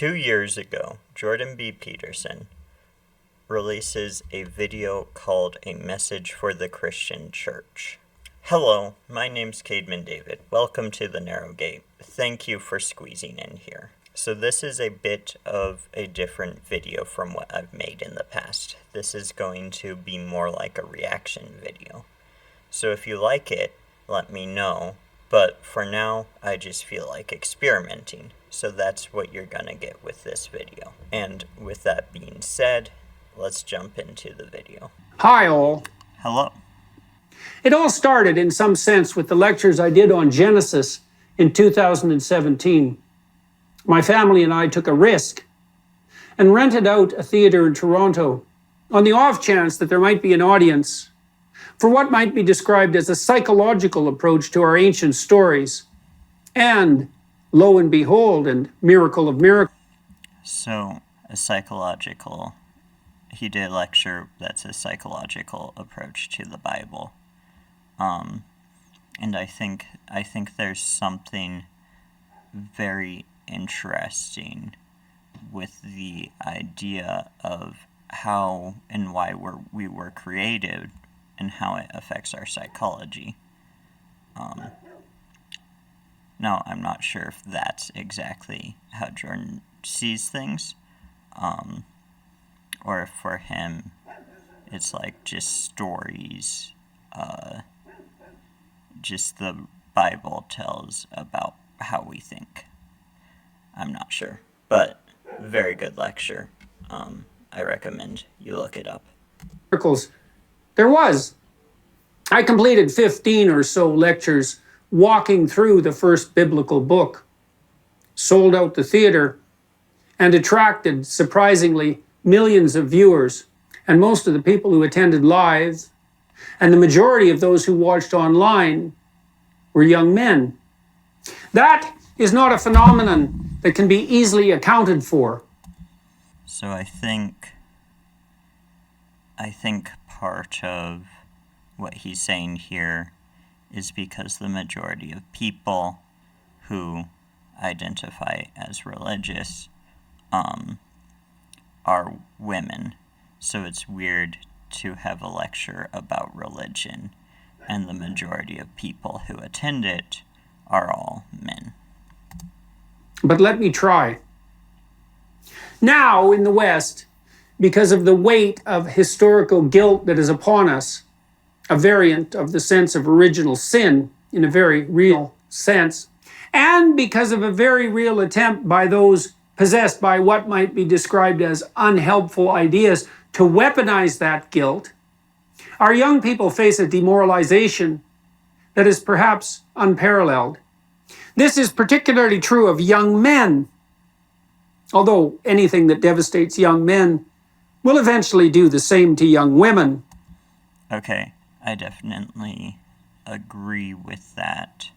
2 years ago, Jordan B. Peterson releases a video called A Message for the Christian Church. Hello, my name's Cademan David. Welcome to the Narrow Gate. Thank you for squeezing in here. So this is a bit of a different video from what I've made in the past. This is going to be more like a reaction video. So if you like it, let me know. But for now, I just feel like experimenting. So that's what you're gonna get with this video. And with that being said, let's jump into the video. Hi all. Hello. It all started in some sense with the lectures I did on Genesis in 2017. My family and I took a risk and rented out a theater in Toronto on the off chance that there might be an audience for what might be described as a psychological approach to our ancient stories. And lo and behold, and miracle of miracles. So, he did a lecture that's a psychological approach to the Bible. And I think there's something very interesting with the idea of how and why we were created and how it affects our psychology. Now, I'm not sure if that's exactly how Jordan sees things, or if for him it's like just stories, just the Bible tells about how we think. I'm not sure, but very good lecture. I recommend you look it up. Miracles. There was. I completed 15 or so lectures walking through the first biblical book, sold out the theater, and attracted, surprisingly, millions of viewers. And most of the people who attended live, and the majority of those who watched online, were young men. That is not a phenomenon that can be easily accounted for. So I think part of what he's saying here is because the majority of people who identify as religious are women. So it's weird to have a lecture about religion, and the majority of people who attend it are all men. But let me try. Now, in the West, because of the weight of historical guilt that is upon us, a variant of the sense of original sin in a very real sense, and because of a very real attempt by those possessed by what might be described as unhelpful ideas to weaponize that guilt, our young people face a demoralization that is perhaps unparalleled. This is particularly true of young men, although anything that devastates young men will eventually do the same to young women. Okay, I definitely agree with that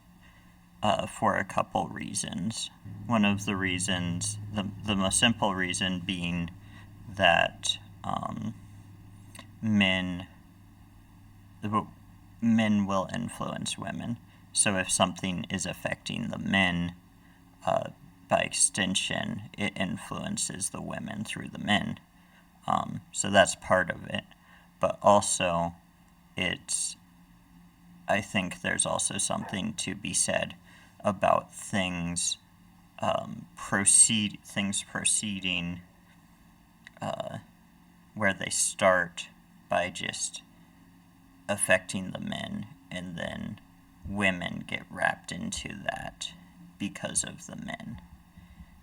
for a couple reasons. One of the reasons, the most simple reason being that men will influence women. So if something is affecting the men, by extension, it influences the women through the men. So that's part of it. But also, I think there's also something to be said about things proceeding where they start by just affecting the men, and then women get wrapped into that because of the men.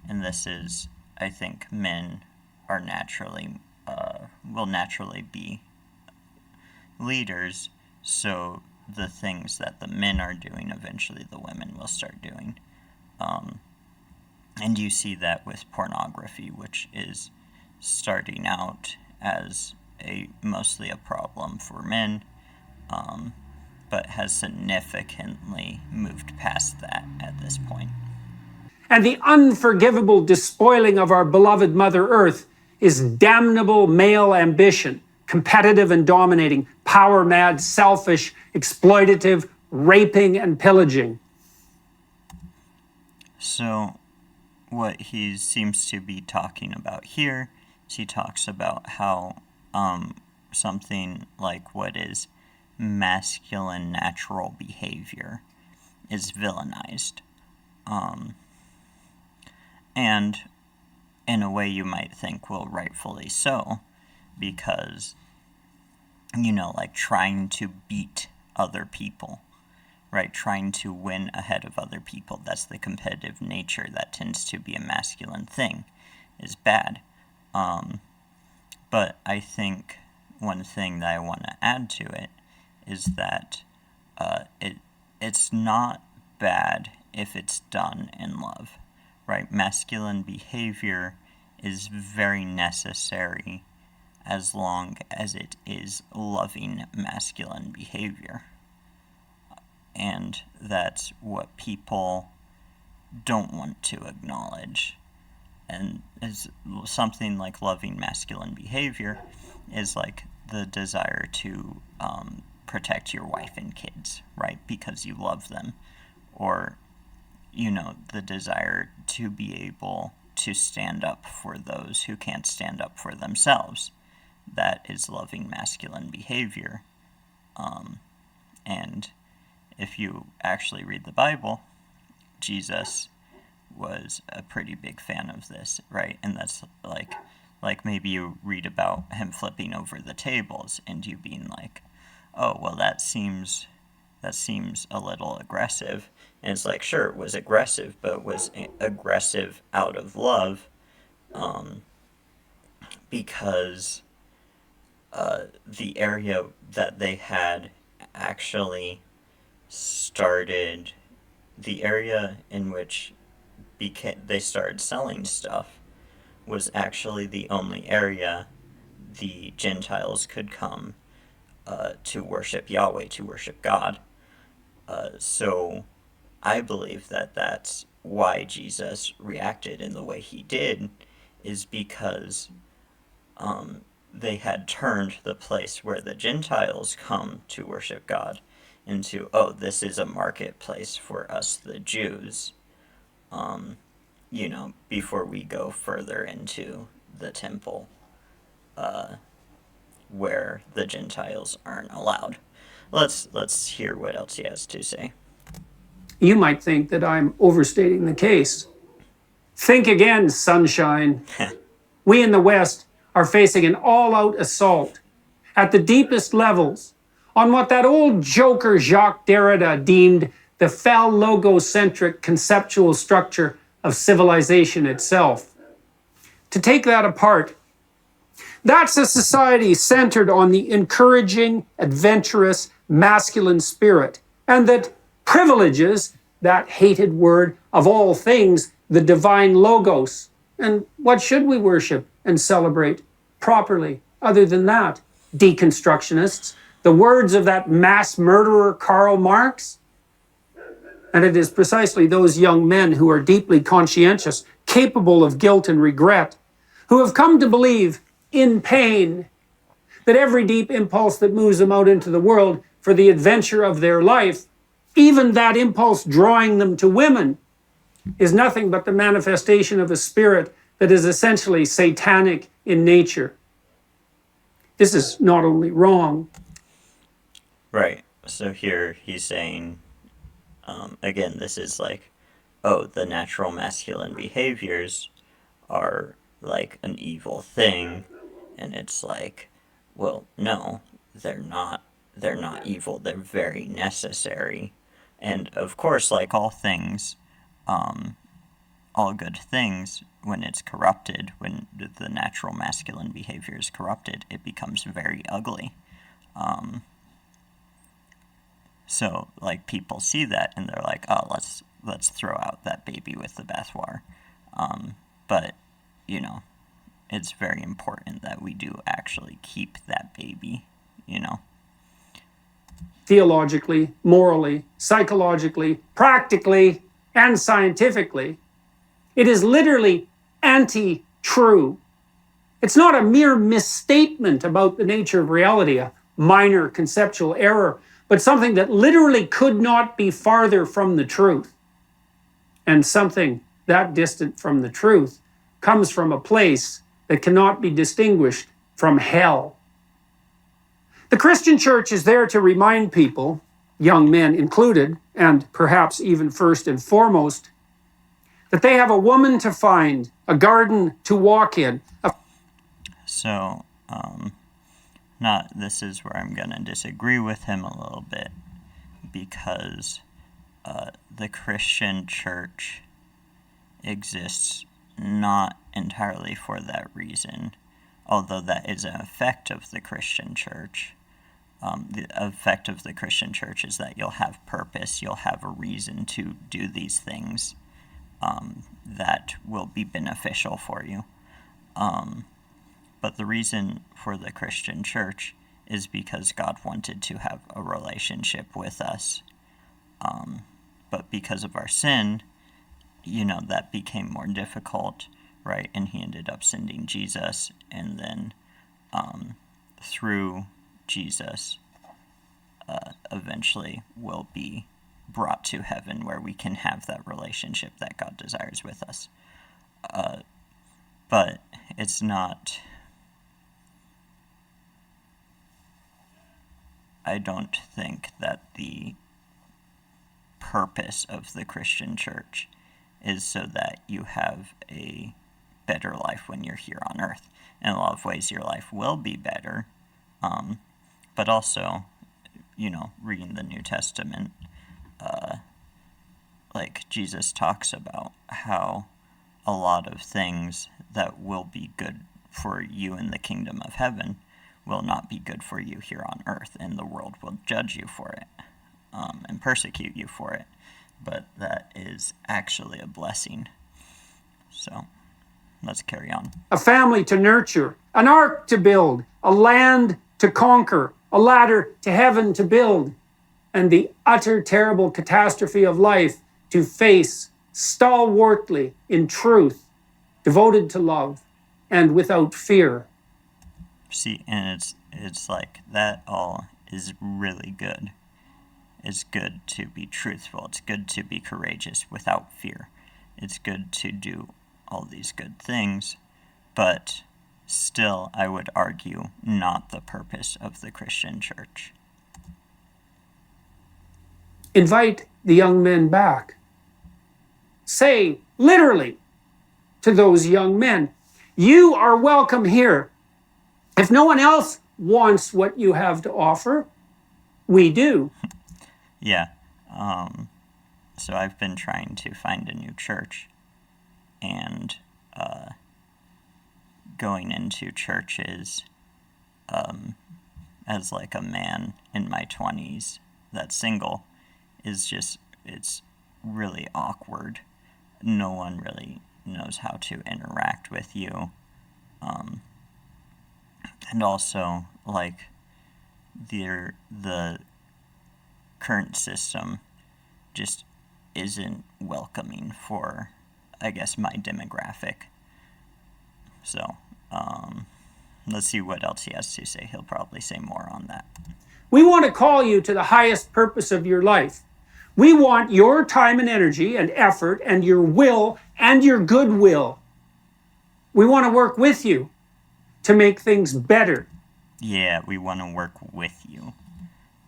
And this is, I think, men are will naturally be leaders, so the things that the men are doing, eventually the women will start doing. And you see that with pornography, which is starting out as mostly a problem for men, but has significantly moved past that at this point. And the unforgivable despoiling of our beloved Mother Earth is damnable male ambition, competitive and dominating, power-mad, selfish, exploitative, raping and pillaging. So what he seems to be talking about here is he talks about how something like what is masculine natural behavior is villainized. And in a way you might think, well, rightfully so, because, like trying to beat other people, right? Trying to win ahead of other people, that's the competitive nature that tends to be a masculine thing, is bad. But I think one thing that I want to add to it is that it's not bad if it's done in love, right? Masculine behavior is very necessary as long as it is loving masculine behavior. And that's what people don't want to acknowledge. And is something like loving masculine behavior is like the desire to protect your wife and kids, right? Because you love them. Or, the desire to be able to stand up for those who can't stand up for themselves. That is loving masculine behavior. And if you actually read the Bible, Jesus was a pretty big fan of this, right? And that's like maybe you read about him flipping over the tables and you being like, oh, well, that seems a little aggressive. And it's like, sure, it was aggressive, but it was aggressive out of love, because the area that they had actually started, the area in which they started selling stuff was actually the only area the Gentiles could come to worship Yahweh, to worship God. So I believe that that's why Jesus reacted in the way he did, is because they had turned the place where the Gentiles come to worship God into, oh, this is a marketplace for us, the Jews, before we go further into the temple, where the Gentiles aren't allowed. Let's hear what else he has to say. You might think that I'm overstating the case. Think again, sunshine. We in the West are facing an all-out assault at the deepest levels on what that old joker Jacques Derrida deemed the phallogocentric conceptual structure of civilization itself. To take that apart, that's a society centered on the encouraging, adventurous, masculine spirit, and that privileges that hated word of all things, the divine logos. And what should we worship and celebrate properly other than that? Deconstructionists, the words of that mass murderer Karl Marx? And it is precisely those young men who are deeply conscientious, capable of guilt and regret, who have come to believe in pain that every deep impulse that moves them out into the world for the adventure of their life, even that impulse drawing them to women, is nothing but the manifestation of a spirit that is essentially satanic in nature. This is not only wrong. Right. So here he's saying, again, this is like, oh, the natural masculine behaviors are like an evil thing. And it's like, well, no, they're not evil. They're very necessary. And of course, like all things, all good things, when it's corrupted, when the natural masculine behavior is corrupted, it becomes very ugly. So, like, people see that and they're like, oh, let's throw out that baby with the bathwater. But, it's very important that we do actually keep that baby, Theologically, morally, psychologically, practically, and scientifically, it is literally anti-true. It's not a mere misstatement about the nature of reality, a minor conceptual error, but something that literally could not be farther from the truth, and something that distant from the truth comes from a place that cannot be distinguished from hell. The Christian church is there to remind people, young men included, and perhaps even first and foremost, that they have a woman to find, a garden to walk in. So, this is where I'm going to disagree with him a little bit, because the Christian church exists not entirely for that reason, although that is an effect of the Christian church. The effect of the Christian church is that you'll have purpose, you'll have a reason to do these things that will be beneficial for you. But the reason for the Christian church is because God wanted to have a relationship with us. But because of our sin, that became more difficult, right? And he ended up sending Jesus, and then through Jesus, eventually we'll be brought to heaven where we can have that relationship that God desires with us. But it's not... I don't think that the purpose of the Christian church is so that you have a better life when you're here on earth. In a lot of ways, your life will be better, but also, reading the New Testament, like Jesus talks about how a lot of things that will be good for you in the kingdom of heaven will not be good for you here on earth, and the world will judge you for it and persecute you for it. But that is actually a blessing. So let's carry on. A family to nurture, an ark to build, a land to conquer, a ladder to heaven to build, and the utter terrible catastrophe of life to face stalwartly in truth, devoted to love, and without fear. See, and it's like that all is really good. It's good to be truthful. It's good to be courageous without fear. It's good to do all these good things, but still, I would argue, not the purpose of the Christian church. Invite the young men back. Say, literally, to those young men, you are welcome here. If no one else wants what you have to offer, we do. Yeah. So I've been trying to find a new church, and going into churches as like a man in my 20s that's single is just, it's really awkward. No one really knows how to interact with you. And also, like, the current system just isn't welcoming for, I guess, my demographic. So, let's see what else he has to say. He'll probably say more on that. We want to call you to the highest purpose of your life. We want your time and energy and effort and your will and your goodwill. We want to work with you to make things better. Yeah, we want to work with you.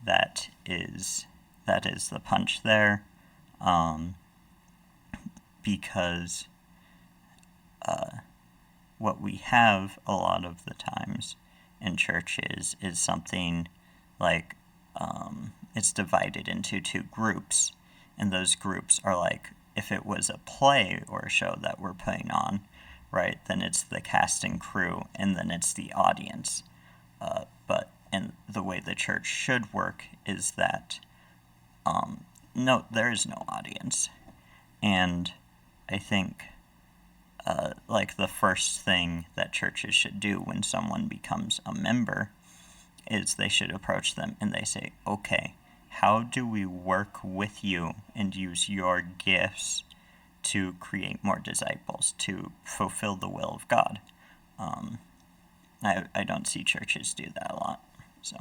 That is the punch there. Because what we have a lot of the times in churches is something like it's divided into two groups, and those groups are like, if it was a play or a show that we're putting on, right, then it's the cast and crew, and then it's the audience. And the way the church should work is that no, there is no audience. And I think like the first thing that churches should do when someone becomes a member is they should approach them and they say, okay, how do we work with you and use your gifts to create more disciples, to fulfill the will of God? I don't see churches do that a lot. So,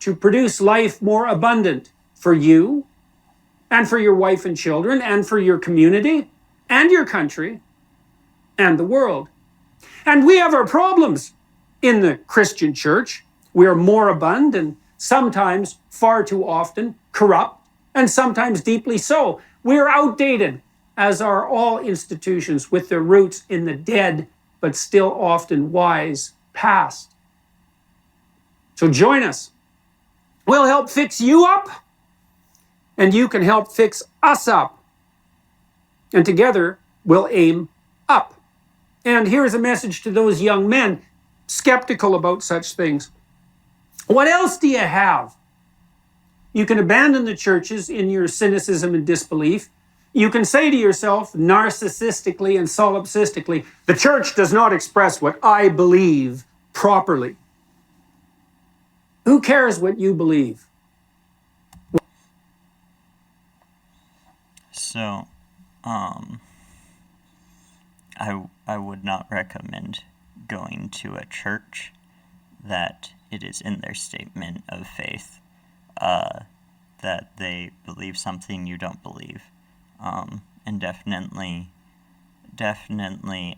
to produce life more abundant for you and for your wife and children, and for your community, and your country, and the world. And we have our problems in the Christian church. We are moribund and sometimes, far too often, corrupt, and sometimes deeply so. We are outdated, as are all institutions with their roots in the dead, but still often wise past. So join us. We'll help fix you up, and you can help fix us up. And together, we'll aim up. And here's a message to those young men skeptical about such things. What else do you have? You can abandon the churches in your cynicism and disbelief. You can say to yourself, narcissistically and solipsistically, the church does not express what I believe properly. Who cares what you believe? So, I would not recommend going to a church that it is in their statement of faith that they believe something you don't believe. And definitely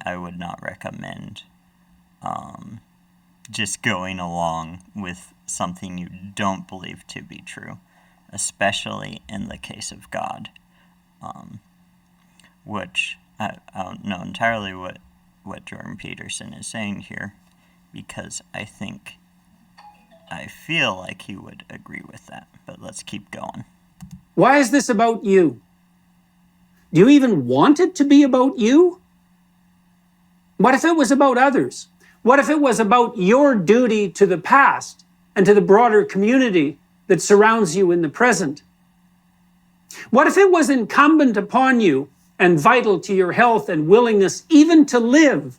I would not recommend just going along with something you don't believe to be true, especially in the case of God, which I don't know entirely what Jordan Peterson is saying here, because I feel like he would agree with that, but let's keep going. Why is this about you? Do you even want it to be about you? What if it was about others? What if it was about your duty to the past and to the broader community that surrounds you in the present? What if it was incumbent upon you and vital to your health and willingness even to live,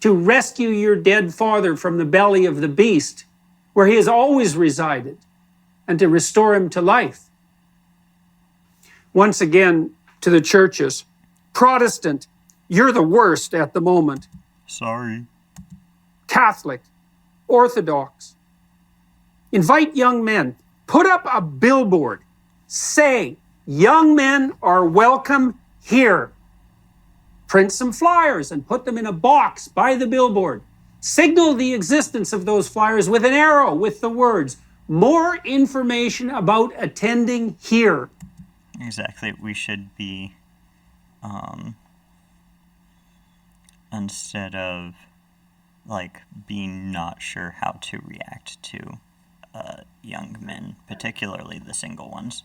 to rescue your dead father from the belly of the beast, where he has always resided, and to restore him to life? Once again, to the churches, Protestant, you're the worst at the moment. Sorry. Catholic, Orthodox. Invite young men. Put up a billboard. Say, young men are welcome here. Print some flyers and put them in a box by the billboard. Signal the existence of those flyers with an arrow with the words, more information about attending here. Exactly. We should be, instead of being not sure how to react to young men, particularly the single ones,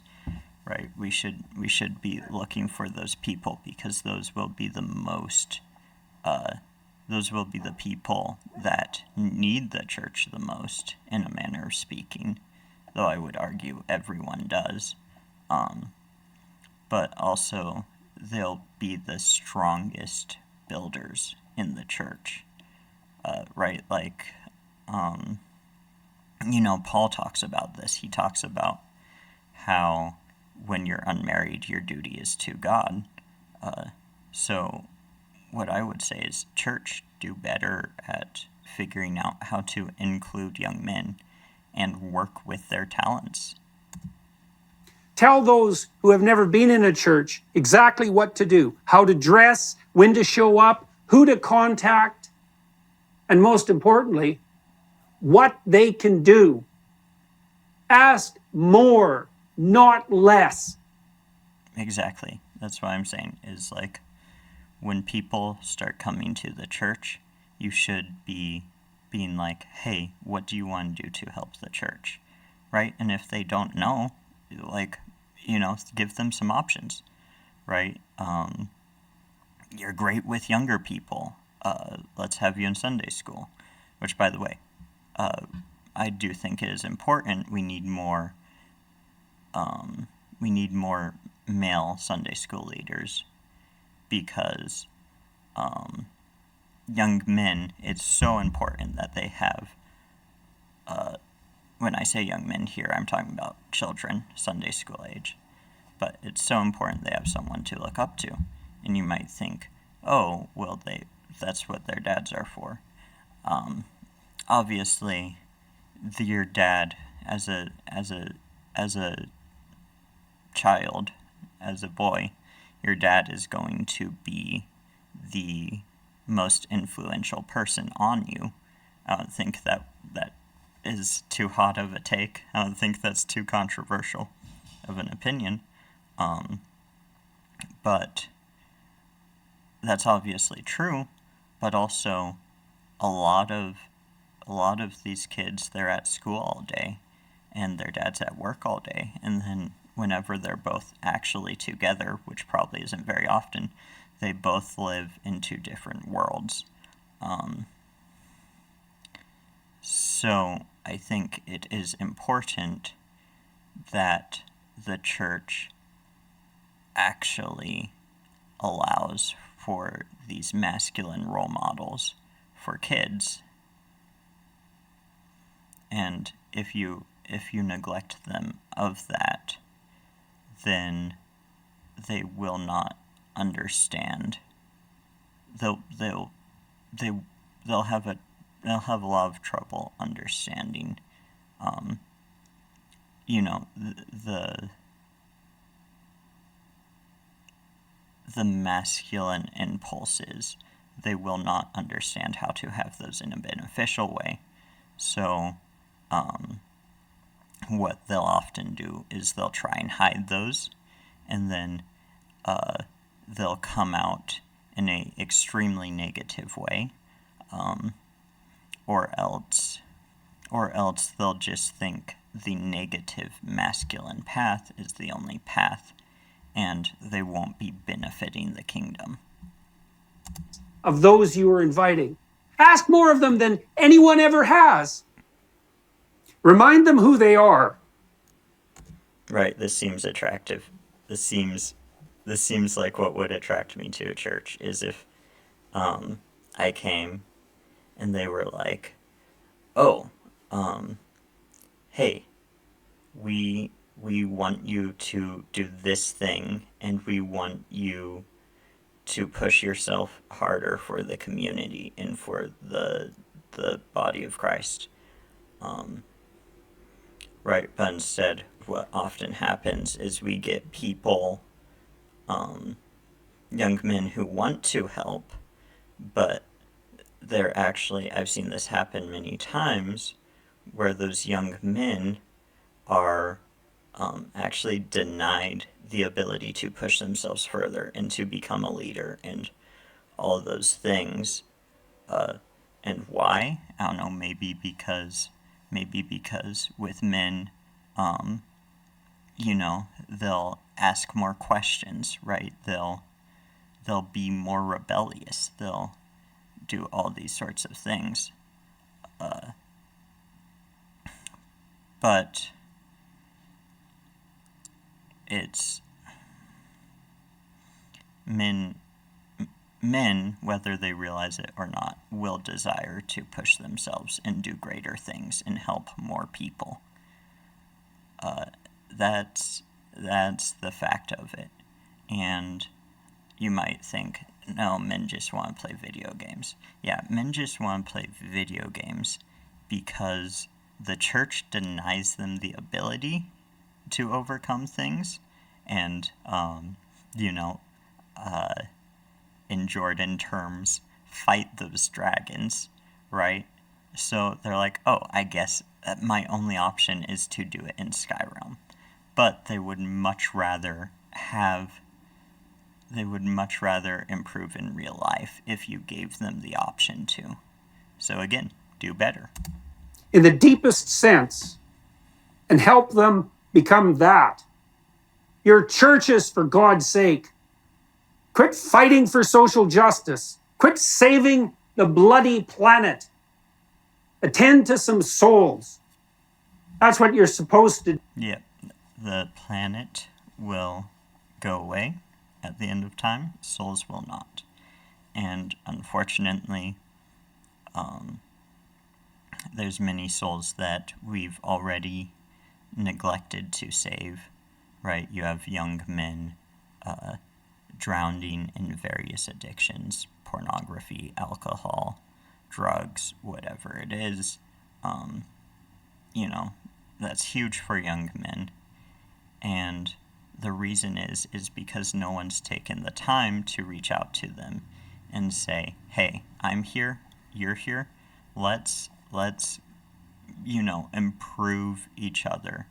right? We should be looking for those people, because those will be the people that need the church the most, in a manner of speaking, though I would argue everyone does. But also they'll be the strongest builders in the church, right? Paul talks about this. He talks about how when you're unmarried, your duty is to God. So what I would say is, church, do better at figuring out how to include young men and work with their talents. Tell those who have never been in a church exactly what to do, how to dress, when to show up, who to contact, and most importantly, what they can do. Ask more, not less. Exactly. That's what I'm saying, is when people start coming to the church, you should be being like, hey, what do you want to do to help the church? Right? And if they don't know, give them some options, right? You're great with younger people. Let's have you in Sunday school, which, by the way, I do think it is important. We need more male Sunday school leaders, because young men, it's so important that they have, when I say young men here, I'm talking about children, Sunday school age, but it's so important they have someone to look up to. And you might think, oh, well, that's what their dads are for. Obviously, your dad as a child as a boy, your dad is going to be the most influential person on you. I don't think that is too hot of a take. I don't think that's too controversial of an opinion. But that's obviously true. But also, a lot of these kids, they're at school all day, and their dad's at work all day, and then whenever they're both actually together, which probably isn't very often, they both live in two different worlds. So I think it is important that the church actually allows for these masculine role models for kids. And if you neglect them of that, then they will not understand. They'll have a lot of trouble understanding, the masculine impulses. They will not understand how to have those in a beneficial way. So, what they'll often do is they'll try and hide those, and then they'll come out in a extremely negative way, or else they'll just think the negative masculine path is the only path, and they won't be benefiting the kingdom. Of those you are inviting. Ask more of them than anyone ever has. Remind them who they are. Right, this seems attractive. This seems like what would attract me to a church, is if I came and they were like, oh, hey, we want you to do this thing, and we want you to push yourself harder for the community and for the body of Christ. Right, but instead, what often happens is we get people, young men who want to help, but they're actually, I've seen this happen many times, where those young men are actually denied the ability to push themselves further and to become a leader and all of those things. And why? I don't know, maybe because with men, they'll ask more questions, right? They'll be more rebellious. They'll do all these sorts of things. But it's men, whether they realize it or not, will desire to push themselves and do greater things and help more people. That's the fact of it. And you might think, no, men just want to play video games. Yeah, men just want to play video games because the church denies them the ability to overcome things. And, in Jordan terms, fight those dragons, right? So they're like, oh, I guess my only option is to do it in Skyrim. But they would much rather improve in real life if you gave them the option to. So again, do better. In the deepest sense, and help them become that. Your churches, for God's sake. Quit fighting for social justice. Quit saving the bloody planet. Attend to some souls. That's what you're supposed to do. Yeah, the planet will go away at the end of time. Souls will not. And unfortunately, there's many souls that we've already neglected to save, right? You have young men drowning in various addictions, pornography, alcohol, drugs, whatever it is. That's huge for young men. And the reason is because no one's taken the time to reach out to them and say, hey, I'm here, you're here, let's improve each other,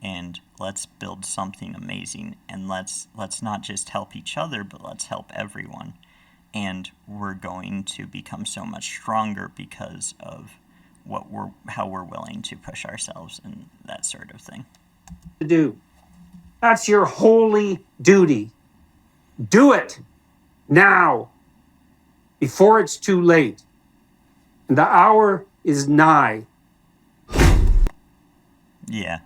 and let's build something amazing, and let's not just help each other, but let's help everyone. And we're going to become so much stronger because of how we're willing to push ourselves and that sort of thing. To do. That's your holy duty. Do it now, before it's too late. And the hour is nigh. Yeah.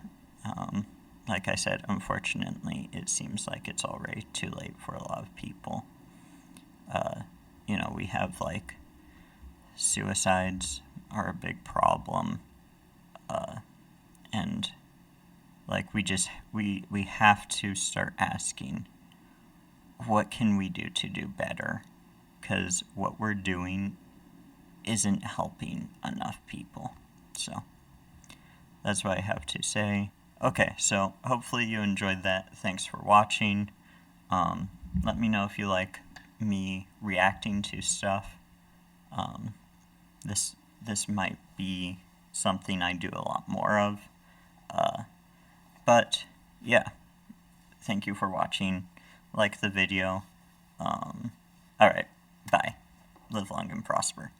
Like I said, unfortunately, it seems like it's already too late for a lot of people. We have suicides are a big problem, and we have to start asking, what can we do to do better? Because what we're doing isn't helping enough people. So that's what I have to say. Okay, so hopefully you enjoyed that. Thanks for watching. Let me know if you like me reacting to stuff. This might be something I do a lot more of. But yeah, thank you for watching. Like the video. Alright, bye. Live long and prosper.